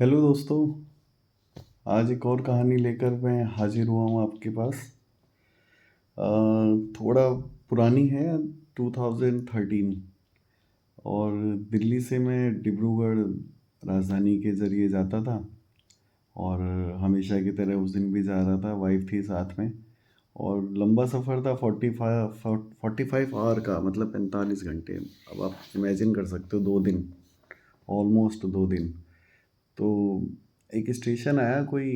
Hello दोस्तों। आज एक और कहानी लेकर मैं हाजिर हुआ हूँ आपके पास। थोड़ा पुरानी है, 2013। और दिल्ली से मैं डिब्रूगढ़ राजधानी के ज़रिए जाता था। और हमेशा की तरह उस दिन भी जा रहा था, वाइफ थी साथ में। और लंबा सफ़र था, 45 आवर का, मतलब 45 घंटे। अब आप इमेजिन कर सकते हो, 2 दिन, ऑलमोस्ट 2 दिन। तो एक स्टेशन आया कोई,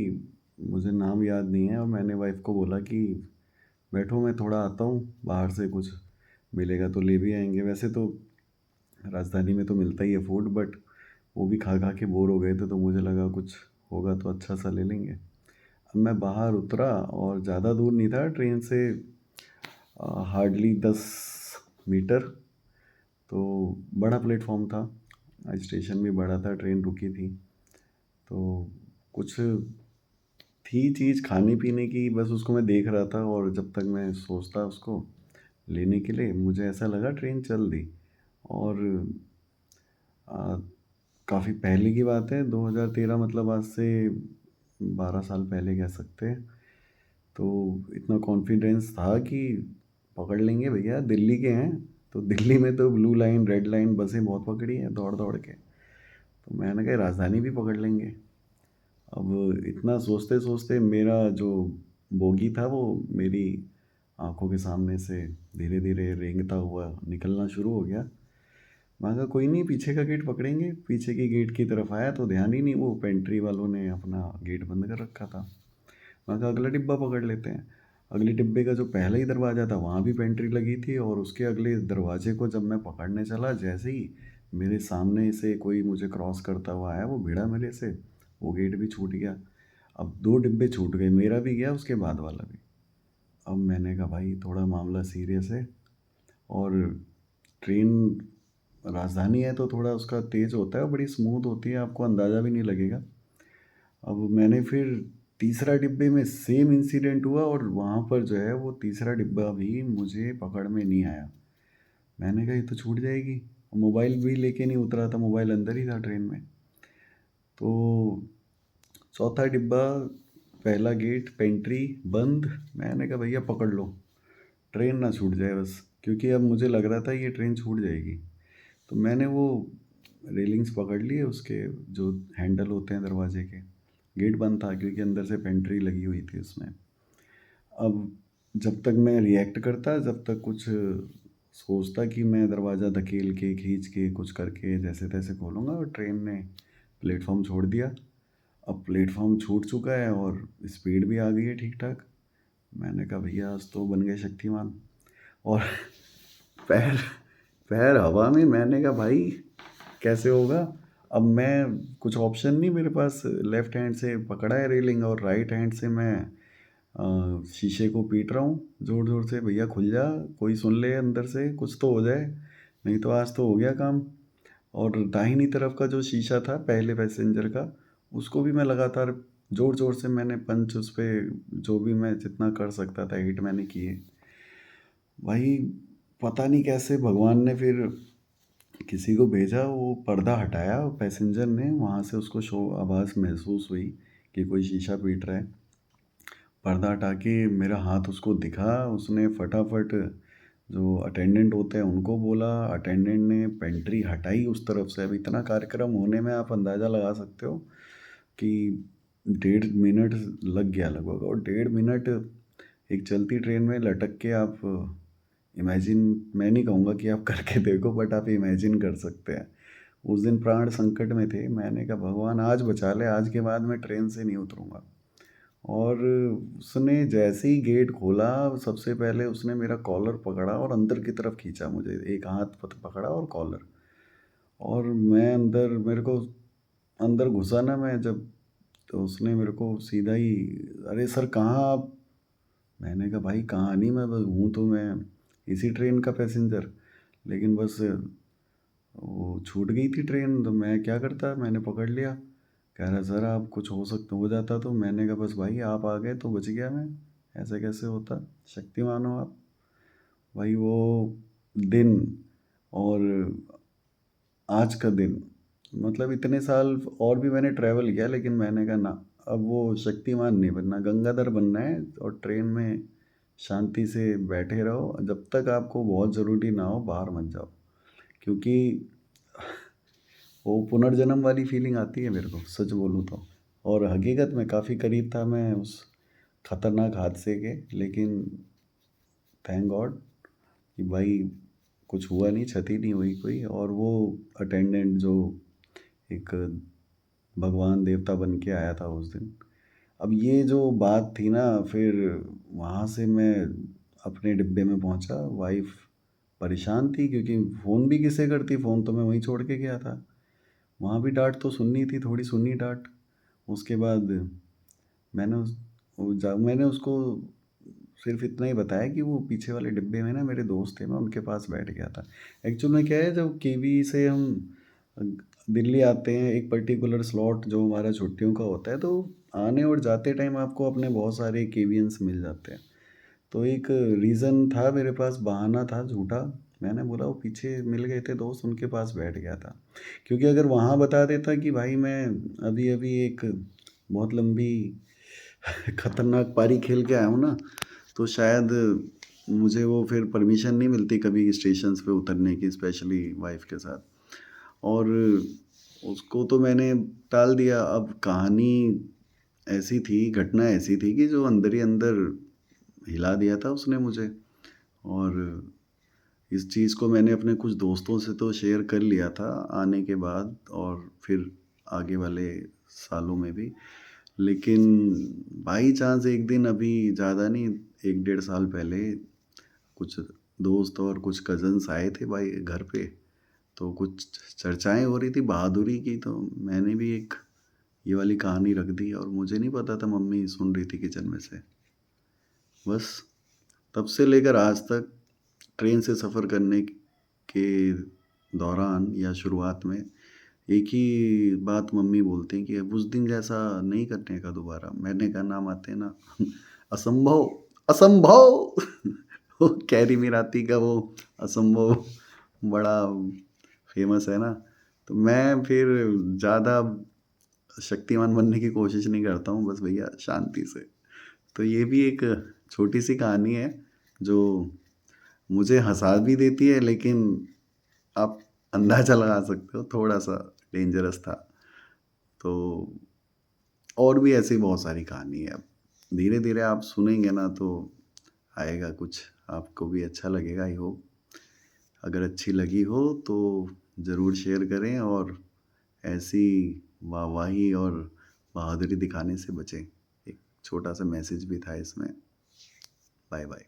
मुझे नाम याद नहीं है, और मैंने वाइफ को बोला कि बैठो मैं थोड़ा आता हूँ, बाहर से कुछ मिलेगा तो ले भी आएंगे। वैसे तो राजधानी में तो मिलता ही है फूड, बट वो भी खा खा के बोर हो गए थे, तो मुझे लगा कुछ होगा तो अच्छा सा ले लेंगे। अब मैं बाहर उतरा और ज़्यादा दूर नहीं था ट्रेन से, हार्डली 10 मीटर। तो बड़ा प्लेटफॉर्म था, स्टेशन भी बड़ा था, ट्रेन रुकी थी। तो कुछ थी चीज़ खाने पीने की, बस उसको मैं देख रहा था। और जब तक मैं सोचता उसको लेने के लिए, मुझे ऐसा लगा ट्रेन चल दी। और काफ़ी पहले की बात है, 2013, मतलब आज से 12 साल पहले कह सकते हैं। तो इतना कॉन्फिडेंस था कि पकड़ लेंगे भैया, दिल्ली के हैं। तो दिल्ली में तो ब्लू लाइन रेड लाइन बसें बहुत पकड़ी हैं दौड़ दौड़ के। तो मैंने कहा राजधानी भी पकड़ लेंगे। अब इतना सोचते सोचते मेरा जो बोगी था वो मेरी आंखों के सामने से धीरे धीरे रेंगता हुआ निकलना शुरू हो गया। मैं कहा कोई नहीं, पीछे का गेट पकड़ेंगे। पीछे के गेट की तरफ आया तो ध्यान ही नहीं, वो पेंट्री वालों ने अपना गेट बंद कर रखा था। मैं कहा अगला डिब्बा पकड़ लेते हैं। अगले डिब्बे का जो पहला ही दरवाज़ा था वहाँ भी पेंट्री लगी थी, और उसके अगले दरवाजे को जब मैं पकड़ने चला, जैसे ही मेरे सामने से कोई मुझे क्रॉस करता हुआ आया, वो भिड़ा मेरे से, वो गेट भी छूट गया। अब 2 डिब्बे छूट गए, मेरा भी गया, उसके बाद वाला भी। अब मैंने कहा भाई थोड़ा मामला सीरियस है। और ट्रेन राजधानी है तो थोड़ा उसका तेज़ होता है, बड़ी स्मूथ होती है, आपको अंदाज़ा भी नहीं लगेगा। अब मैंने फिर तीसरा डिब्बे में सेम इंसिडेंट हुआ, और वहाँ पर जो है वो तीसरा डिब्बा भी मुझे पकड़ में नहीं आया। मैंने कहा ये तो छूट जाएगी। मोबाइल भी लेके नहीं उतरा था, मोबाइल अंदर ही था ट्रेन में। तो चौथा डिब्बा, पहला गेट पेंट्री बंद। मैंने कहा भैया पकड़ लो, ट्रेन ना छूट जाए बस, क्योंकि अब मुझे लग रहा था ये ट्रेन छूट जाएगी। तो मैंने वो रेलिंग्स पकड़ लिए, उसके जो हैंडल होते हैं दरवाजे के। गेट बंद था क्योंकि अंदर से पेंट्री लगी हुई थी उसमें। अब जब तक मैं रिएक्ट करता, जब तक कुछ सोचता कि मैं दरवाज़ा धकेल के खींच के कुछ करके जैसे तैसे खोलूँगा, और ट्रेन ने प्लेटफॉर्म छोड़ दिया। अब प्लेटफॉर्म छूट चुका है और स्पीड भी आ गई है ठीक ठाक। मैंने कहा भैया आज तो बन गए शक्तिमान। और पैर पैर हवा में, मैंने कहा भाई कैसे होगा। अब मैं कुछ ऑप्शन नहीं मेरे पास, लेफ्ट हैंड से पकड़ा है रेलिंग और राइट हैंड से मैं शीशे को पीट रहा हूँ ज़ोर ज़ोर से, भैया खुल जा, कोई सुन ले अंदर से, कुछ तो हो जाए, नहीं तो आज तो हो गया काम। और दाहिनी तरफ का जो शीशा था पहले पैसेंजर का, उसको भी मैं लगातार ज़ोर ज़ोर से मैंने पंच उस पर, जो भी मैं जितना कर सकता था हिट मैंने किए। भाई पता नहीं कैसे भगवान ने फिर किसी को भेजा, वो पर्दा हटाया, और पैसेंजर ने वहाँ से उसको शो आवाज़ महसूस हुई कि कोई शीशा पीट रहा है। पर्दा हटा के मेरा हाथ उसको दिखा, उसने फटाफट जो अटेंडेंट होते हैं उनको बोला, अटेंडेंट ने पेंट्री हटाई उस तरफ से। अब इतना कार्यक्रम होने में आप अंदाज़ा लगा सकते हो कि 1.5 मिनट लग गया लगभग। और 1.5 मिनट एक चलती ट्रेन में लटक के आप इमेजिन, मैं नहीं कहूँगा कि आप करके देखो, बट आप इमेजिन कर सकते हैं। उस दिन प्राण संकट में थे, मैंने कहा भगवान आज बचा ले, आज के बाद मैं ट्रेन से नहीं उतरूँगा। और उसने जैसे ही गेट खोला, सबसे पहले उसने मेरा कॉलर पकड़ा और अंदर की तरफ खींचा मुझे, एक हाथ पकड़ा और कॉलर। और मैं अंदर, मेरे को अंदर घुसा ना मैं जब, तो उसने मेरे को सीधा ही, अरे सर कहाँ आप। मैंने कहा भाई कहाँ नहीं, मैं बस हूँ तो मैं इसी ट्रेन का पैसेंजर, लेकिन बस वो छूट गई थी ट्रेन तो मैं क्या करता, मैंने पकड़ लिया। कह रहा सर आप कुछ हो सकता हो जाता तो। मैंने कहा बस भाई आप आ गए तो बच गया मैं, ऐसे कैसे होता, शक्तिमान हो आप। भाई वो दिन और आज का दिन मतलब इतने साल और भी मैंने ट्रैवल किया, लेकिन मैंने कहा ना, अब वो शक्तिमान नहीं बनना, गंगाधर बनना है। और ट्रेन में शांति से बैठे रहो, जब तक आपको बहुत ज़रूरी ना हो बाहर मत जाओ, क्योंकि वो पुनर्जन्म वाली फीलिंग आती है मेरे को, सच बोलूँ तो। और हकीकत में काफ़ी करीब था मैं उस खतरनाक हादसे के, लेकिन थैंक गॉड कि भाई कुछ हुआ नहीं, क्षति नहीं हुई कोई। और वो अटेंडेंट जो एक भगवान देवता बन के आया था उस दिन। अब ये जो बात थी ना, फिर वहाँ से मैं अपने डिब्बे में पहुँचा। वाइफ परेशान थी, क्योंकि फ़ोन भी किसे करती, फ़ोन तो मैं वहीं छोड़ के गया था। वहाँ भी डांट तो सुननी थी, थोड़ी सुनी डांट। उसके बाद मैंने उसको सिर्फ इतना ही बताया कि वो पीछे वाले डिब्बे में ना मेरे दोस्त थे, मैं उनके पास बैठ गया था। एक्चुअल में क्या है, जब केवी से हम दिल्ली आते हैं, एक पर्टिकुलर स्लॉट जो हमारा छुट्टियों का होता है, तो आने और जाते टाइम आपको अपने बहुत सारे केवियंस मिल जाते हैं। तो एक रीज़न था मेरे पास, बहाना था झूठा। मैंने बोला वो पीछे मिल गए थे दोस्त, उनके पास बैठ गया था। क्योंकि अगर वहाँ बता देता कि भाई मैं अभी अभी एक बहुत लंबी खतरनाक पारी खेल के आया हूँ ना, तो शायद मुझे वो फिर परमिशन नहीं मिलती कभी स्टेशंस पे उतरने की, स्पेशली वाइफ के साथ। और उसको तो मैंने टाल दिया। अब कहानी ऐसी थी, घटना ऐसी थी कि जो अंदर ही अंदर हिला दिया था उसने मुझे। और इस चीज़ को मैंने अपने कुछ दोस्तों से तो शेयर कर लिया था आने के बाद, और फिर आगे वाले सालों में भी। लेकिन बाई चांस एक दिन, अभी ज़्यादा नहीं, 1 डेढ़ साल पहले कुछ दोस्त और कुछ कज़न्स आए थे भाई घर पे। तो कुछ चर्चाएं हो रही थी बहादुरी की, तो मैंने भी एक ये वाली कहानी रख दी। और मुझे नहीं पता था, मम्मी सुन रही थी किचन में से। बस तब से लेकर आज तक ट्रेन से सफ़र करने के दौरान या शुरुआत में एक ही बात मम्मी बोलती हैं कि अब उस दिन जैसा नहीं करने का दोबारा। मैंने कहा नाम आते ना असंभव, असंभव वो कैरी मिराती का वो असंभव बड़ा फेमस है ना। तो मैं फिर ज़्यादा शक्तिमान बनने की कोशिश नहीं करता हूँ, बस भैया शांति से। तो ये भी एक छोटी सी कहानी है जो मुझे हंसा भी देती है, लेकिन आप अंदाज़ा लगा सकते हो थोड़ा सा डेंजरस था। तो और भी ऐसी बहुत सारी कहानी है। अब धीरे धीरे आप सुनेंगे ना तो आएगा कुछ, आपको भी अच्छा लगेगा आई होप। अगर अच्छी लगी हो तो ज़रूर शेयर करें, और ऐसी वाहवाही और बहादुरी दिखाने से बचें। एक छोटा सा मैसेज भी था इसमें। Bye bye.